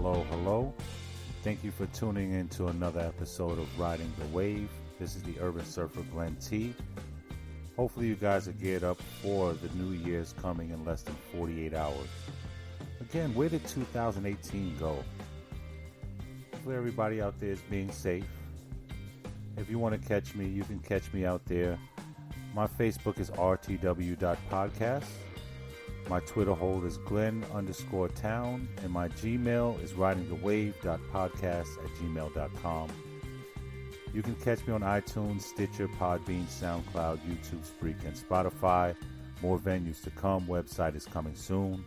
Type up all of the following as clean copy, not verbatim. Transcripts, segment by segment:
hello, hello. Thank you for tuning in to another episode of Riding the Wave. This is the urban surfer Glenn T. Hopefully you guys are geared up for the new year's coming in less than 48 hours. Again, where did 2018 go? Hopefully everybody out there is being safe. If you want to catch me, you can catch me out there. My Facebook is rtw.podcast. My Twitter hold is Glenn_town, and my Gmail is ridingthewave.podcast@gmail.com. You can catch me on iTunes, Stitcher, Podbean, SoundCloud, YouTube, Spreaker, and Spotify. More venues to come. Website is coming soon.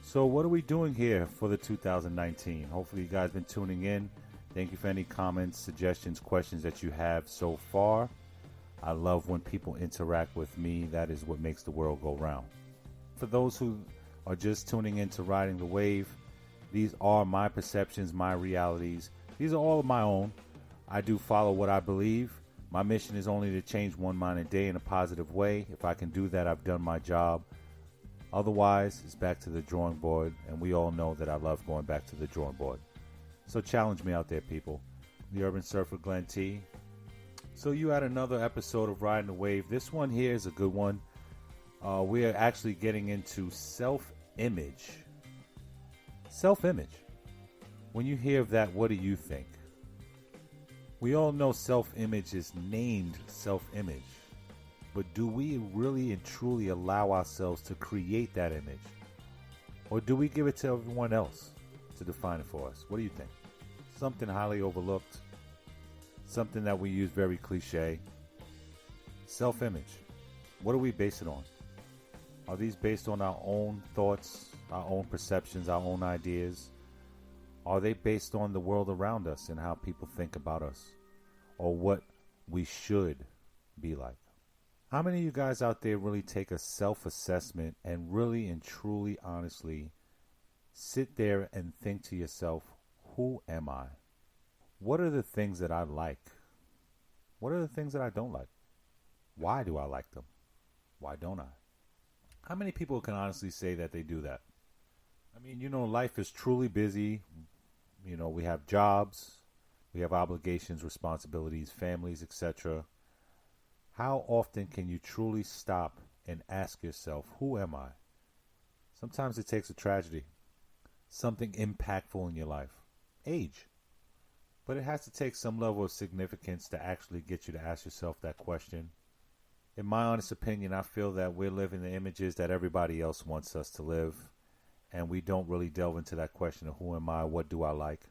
So what are we doing here for the 2019? Hopefully you guys been tuning in. Thank you for any comments, suggestions, questions that you have so far. I love when people interact with me. That is what makes the world go round. For those who are just tuning in to Riding the Wave, these are my perceptions, my realities. These are all of my own. I do follow what I believe. My mission is only to change one mind a day in a positive way. If I can do that, I've done my job. Otherwise, it's back to the drawing board, and we all know that I love going back to the drawing board. So challenge me out there, people. The Urban Surfer Glenn T. So you had another episode of Riding the Wave. This one here is a good one. We are actually getting into self-image. Self-image. When you hear of that, what do you think? We all know self-image is named self-image. But do we really and truly allow ourselves to create that image? Or do we give it to everyone else to define it for us? What do you think? Something highly overlooked. Something that we use very cliche. Self-image. What do we base it on? Are these based on our own thoughts, our own perceptions, our own ideas? Are they based on the world around us and how people think about us? Or what we should be like? How many of you guys out there really take a self-assessment and really and truly, honestly, sit there and think to yourself, who am I? What are the things that I like? What are the things that I don't like? Why do I like them? Why don't I? How many people can honestly say that they do that? I mean, life is truly busy. We have jobs, we have obligations, responsibilities, families, etc. How often can you truly stop and ask yourself, who am I? Sometimes it takes a tragedy, something impactful in your life, age. But it has to take some level of significance to actually get you to ask yourself that question. In my honest opinion, I feel that we're living the images that everybody else wants us to live, and we don't really delve into that question of who am I, what do I like.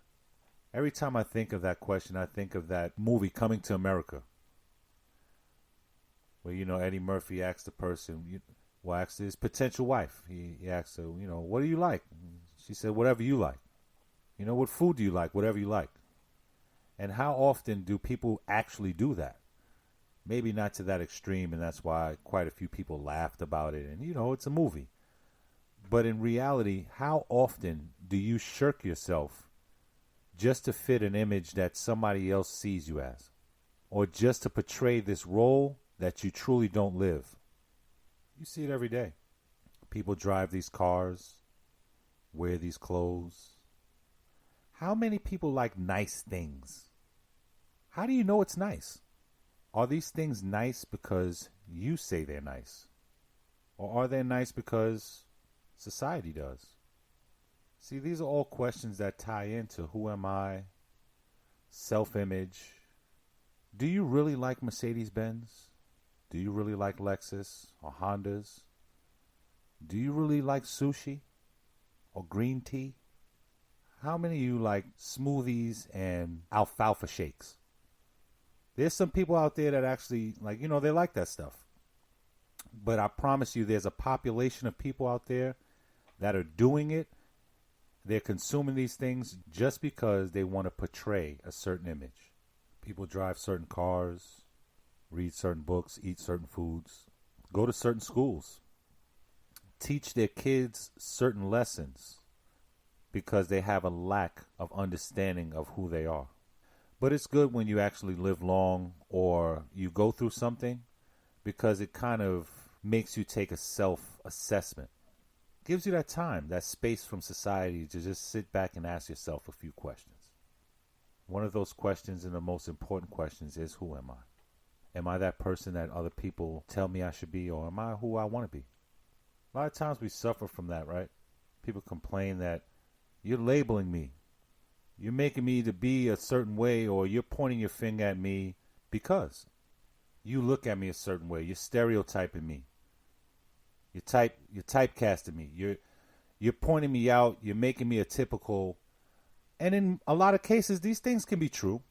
Every time I think of that question, I think of that movie Coming to America, where, Eddie Murphy asks the person, asks his potential wife. He asks her, what do you like? She said, whatever you like. What food do you like? Whatever you like. And how often do people actually do that? Maybe not to that extreme, and that's why quite a few people laughed about it. And, it's a movie. But in reality, how often do you shirk yourself just to fit an image that somebody else sees you as? Or just to portray this role that you truly don't live? You see it every day. People drive these cars, wear these clothes. How many people like nice things? How do you know it's nice? Are these things nice because you say they're nice? Or are they nice because society does? See, these are all questions that tie into who am I, self-image. Do you really like Mercedes-Benz? Do you really like Lexus or Hondas? Do you really like sushi or green tea? How many of you like smoothies and alfalfa shakes? There's some people out there that actually, they like that stuff. But I promise you, there's a population of people out there that are doing it. They're consuming these things just because they want to portray a certain image. People drive certain cars, read certain books, eat certain foods, go to certain schools, teach their kids certain lessons because they have a lack of understanding of who they are. But it's good when you actually live long or you go through something because it kind of makes you take a self-assessment. Gives you that time, that space from society to just sit back and ask yourself a few questions. One of those questions, and the most important questions, is who am I? Am I that person that other people tell me I should be, or am I who I want to be? A lot of times we suffer from that, right? People complain that you're labeling me. You're making me to be a certain way, or you're pointing your finger at me because you look at me a certain way. You're stereotyping me. You're typecasting me. You're pointing me out. You're making me a typical. And in a lot of cases, these things can be true.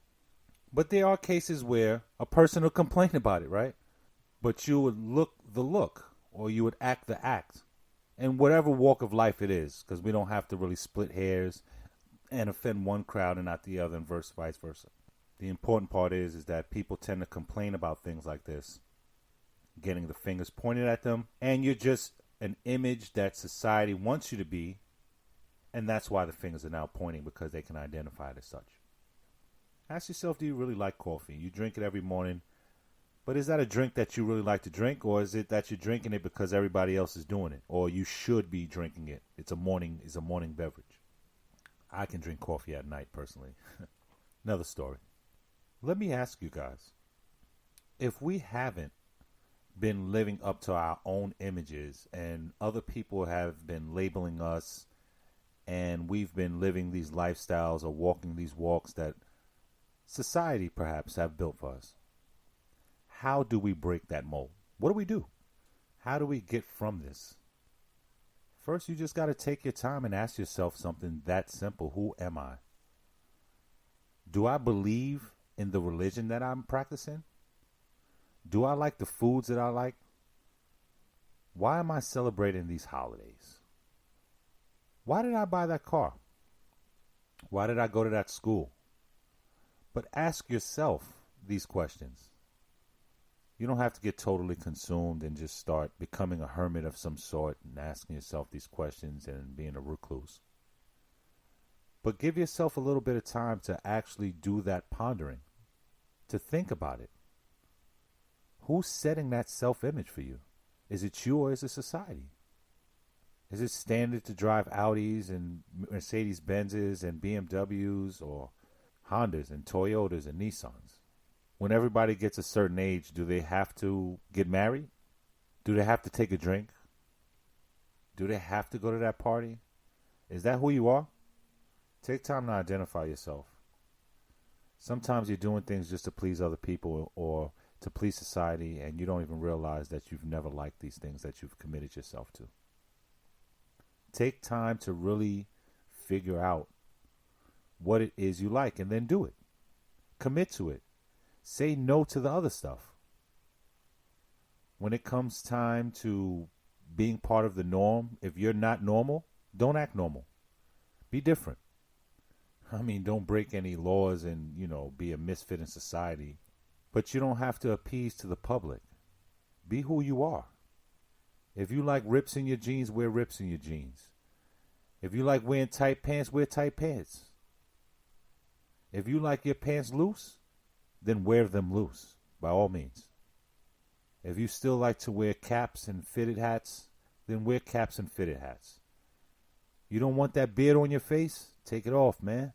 But there are cases where a person will complain about it, right? But you would look the look, or you would act the act. In whatever walk of life it is, because we don't have to really split hairs and offend one crowd and not the other, and vice versa. The important part is that people tend to complain about things like this, getting the fingers pointed at them, and you're just an image that society wants you to be, and that's why the fingers are now pointing, because they can identify it as such. Ask yourself, do you really like coffee? You drink it every morning, but is that a drink that you really like to drink, or is it that you're drinking it because everybody else is doing it, or you should be drinking it? It's a morning beverage. I can drink coffee at night, personally. Another story. Let me ask you guys, if we haven't been living up to our own images and other people have been labeling us and we've been living these lifestyles or walking these walks that society perhaps have built for us, how do we break that mold? What do we do? How do we get from this? First, you just got to take your time and ask yourself something that simple. Who am I? Do I believe in the religion that I'm practicing? Do I like the foods that I like? Why am I celebrating these holidays? Why did I buy that car? Why did I go to that school? But ask yourself these questions. You don't have to get totally consumed and just start becoming a hermit of some sort and asking yourself these questions and being a recluse. But give yourself a little bit of time to actually do that pondering, to think about it. Who's setting that self-image for you? Is it you or is it society? Is it standard to drive Audis and Mercedes-Benzes and BMWs or Hondas and Toyotas and Nissans? When everybody gets a certain age, do they have to get married? Do they have to take a drink? Do they have to go to that party? Is that who you are? Take time to identify yourself. Sometimes you're doing things just to please other people or to please society, and you don't even realize that you've never liked these things that you've committed yourself to. Take time to really figure out what it is you like and then do it. Commit to it. Say no to the other stuff. When it comes time to being part of the norm, if you're not normal, don't act normal. Be different. I mean, don't break any laws and, be a misfit in society. But you don't have to appease to the public. Be who you are. If you like rips in your jeans, wear rips in your jeans. If you like wearing tight pants, wear tight pants. If you like your pants loose, then wear them loose, by all means. If you still like to wear caps and fitted hats, then wear caps and fitted hats. You don't want that beard on your face? Take it off, man.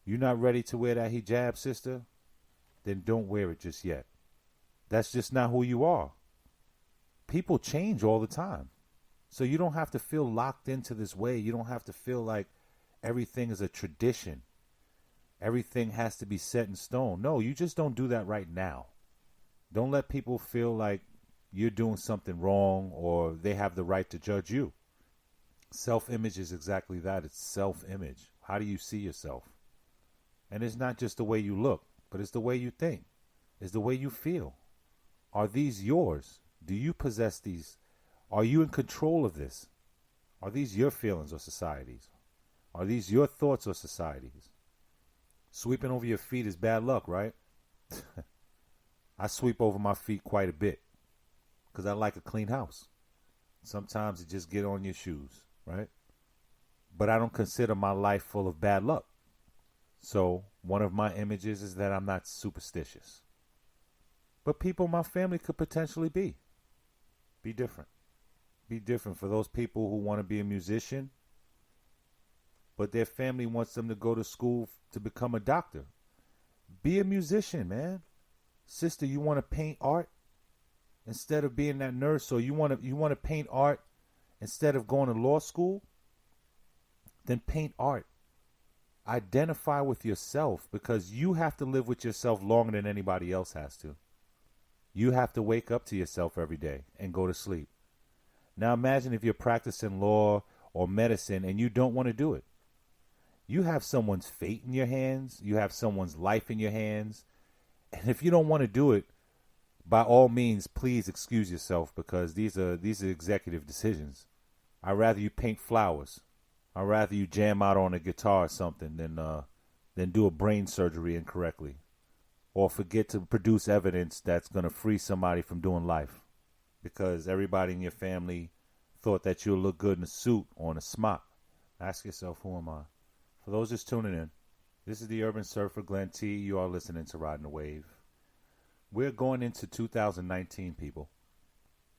You're not ready to wear that hijab, sister? Then don't wear it just yet. That's just not who you are. People change all the time. So you don't have to feel locked into this way. You don't have to feel like everything is a tradition. Everything has to be set in stone. No, you just don't do that right now. Don't let people feel like you're doing something wrong or they have the right to judge you. Self-image is exactly that. It's self-image. How do you see yourself? And it's not just the way you look, but it's the way you think. It's the way you feel. Are these yours? Do you possess these? Are you in control of this? Are these your feelings or society's? Are these your thoughts or society's? Sweeping over your feet is bad luck, right? I sweep over my feet quite a bit because I like a clean house. Sometimes it just get on your shoes, right? But I don't consider my life full of bad luck. So one of my images is that I'm not superstitious. But people in my family could potentially be. Be different. be different for those people who want to be a musician, but their family wants them to go to school to become a doctor. Be a musician, man. Sister, you want to paint art instead of being that nurse, or you want to paint art instead of going to law school? Then paint art. Identify with yourself, because you have to live with yourself longer than anybody else has to. You have to wake up to yourself every day and go to sleep. Now imagine if you're practicing law or medicine and you don't want to do it. You have someone's fate in your hands. You have someone's life in your hands. And if you don't want to do it, by all means, please excuse yourself, because these are executive decisions. I'd rather you paint flowers. I'd rather you jam out on a guitar or something than do a brain surgery incorrectly, or forget to produce evidence that's going to free somebody from doing life because everybody in your family thought that you'll look good in a suit or in a smock. Ask yourself, who am I? For those just tuning in, this is the Urban Surfer, Glenn T. You are listening to Riding the Wave. We're going into 2019, people.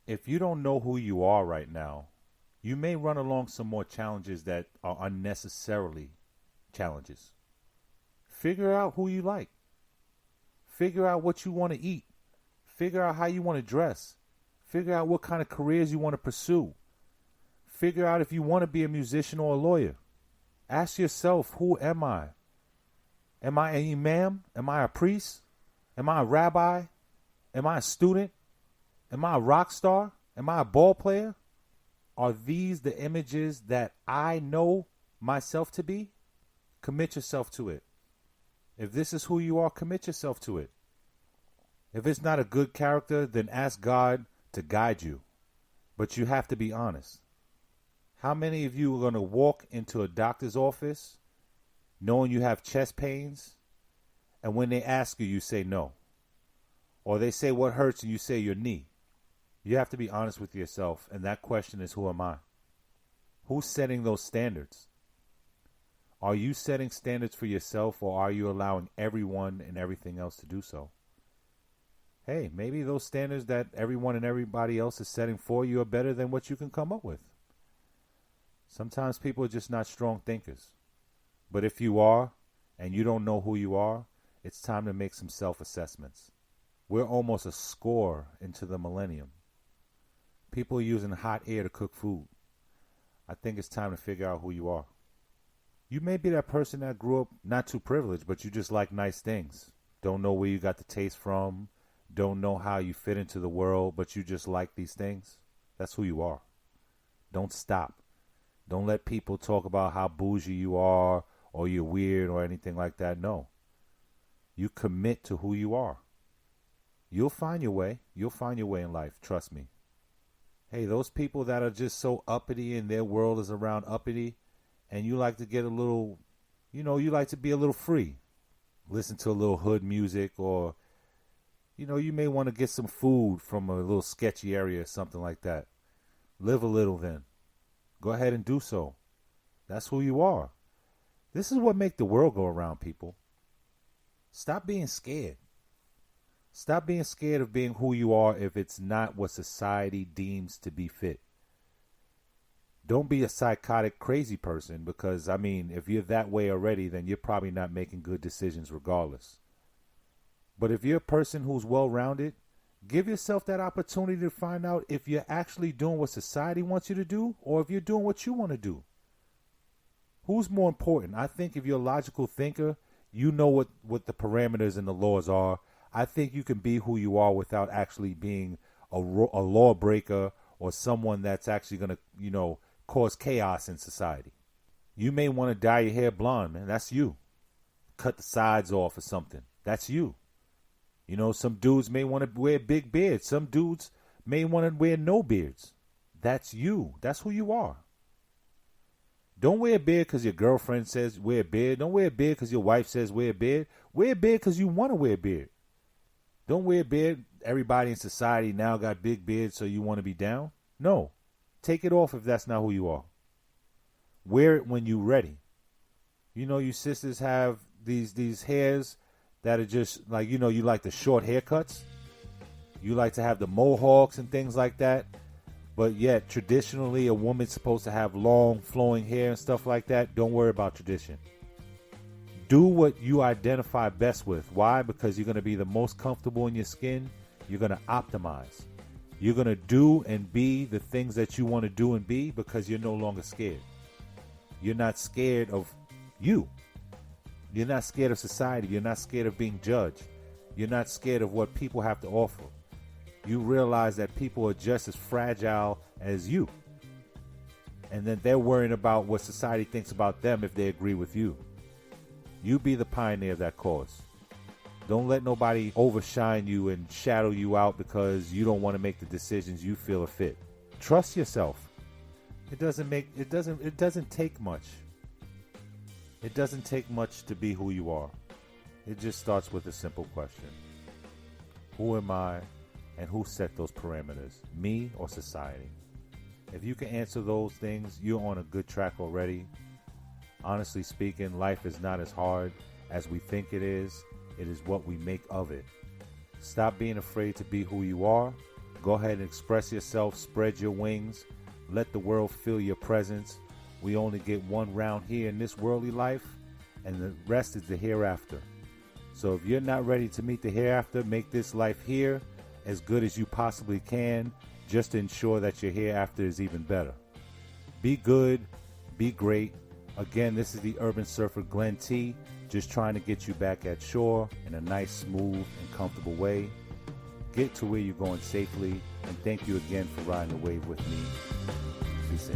If you don't know who you are right now, you may run along some more challenges that are unnecessarily challenges. Figure out who you like. Figure out what you want to eat. Figure out how you want to dress. Figure out what kind of careers you want to pursue. Figure out if you want to be a musician or a lawyer. Ask yourself, who am I? Am I an imam? Am I a priest? Am I a rabbi? Am I a student? Am I a rock star? Am I a ball player? Are these the images that I know myself to be? Commit yourself to it. If this is who you are, commit yourself to it. If it's not a good character, then ask God to guide you. But you have to be honest. How many of you are going to walk into a doctor's office knowing you have chest pains, and when they ask you, you say no? Or they say what hurts and you say your knee. You have to be honest with yourself, and that question is, who am I? Who's setting those standards? Are you setting standards for yourself, or are you allowing everyone and everything else to do so? Hey, maybe those standards that everyone and everybody else is setting for you are better than what you can come up with. Sometimes people are just not strong thinkers. But if you are, and you don't know who you are, it's time to make some self-assessments. We're almost a score into the millennium. People are using hot air to cook food. I think it's time to figure out who you are. You may be that person that grew up not too privileged, but you just like nice things. Don't know where you got the taste from. Don't know how you fit into the world, but you just like these things. That's who you are. Don't stop. Don't let people talk about how bougie you are or you're weird or anything like that. No. You commit to who you are. You'll find your way. You'll find your way in life. Trust me. Hey, those people that are just so uppity and their world is around uppity, and you like to get a little, you like to be a little free. Listen to a little hood music, or, you may want to get some food from a little sketchy area or something like that. Live a little then. Go ahead and do so. That's who you are. This is what makes the world go around, people. Stop being scared. Stop being scared of being who you are if it's not what society deems to be fit. Don't be a psychotic, crazy person, because, if you're that way already, then you're probably not making good decisions regardless. But if you're a person who's well-rounded, give yourself that opportunity to find out if you're actually doing what society wants you to do, or if you're doing what you want to do. Who's more important? I think if you're a logical thinker, you know what the parameters and the laws are. I think you can be who you are without actually being a lawbreaker or someone that's actually going to, cause chaos in society. You may want to dye your hair blonde, man. That's you. Cut the sides off or something. That's you. Some dudes may want to wear big beards. Some dudes may want to wear no beards. That's you. That's who you are. Don't wear a beard because your girlfriend says wear a beard. Don't wear a beard because your wife says wear a beard. Wear a beard because you want to wear a beard. Don't wear a beard. Everybody in society now got big beards, so you want to be down? No. Take it off if that's not who you are. Wear it when you're ready. You sisters have these hairs that are just like, you like the short haircuts. You like to have the mohawks and things like that. But yet, traditionally, a woman's supposed to have long, flowing hair and stuff like that. Don't worry about tradition. Do what you identify best with. Why? Because you're going to be the most comfortable in your skin. You're going to optimize. You're going to do and be the things that you want to do and be because you're no longer scared. You're not scared of you. You're not scared of society. You're not scared of being judged. You're not scared of what people have to offer. You realize that people are just as fragile as you. And then they're worrying about what society thinks about them if they agree with you. You be the pioneer of that cause. Don't let nobody overshine you and shadow you out because you don't want to make the decisions you feel are fit. Trust yourself. It doesn't take much. It doesn't take much to be who you are. It just starts with a simple question. Who am I and who set those parameters? Me or society? If you can answer those things, you're on a good track already. Honestly speaking, life is not as hard as we think it is. It is what we make of it. Stop being afraid to be who you are. Go ahead and express yourself. Spread your wings. Let the world feel your presence. We only get one round here in this worldly life, and the rest is the hereafter. So if you're not ready to meet the hereafter, make this life here as good as you possibly can, just to ensure that your hereafter is even better. Be good. Be great. Again, this is the Urban Surfer Glenn T, just trying to get you back at shore in a nice, smooth, and comfortable way. Get to where you're going safely, and thank you again for riding the wave with me. Be safe.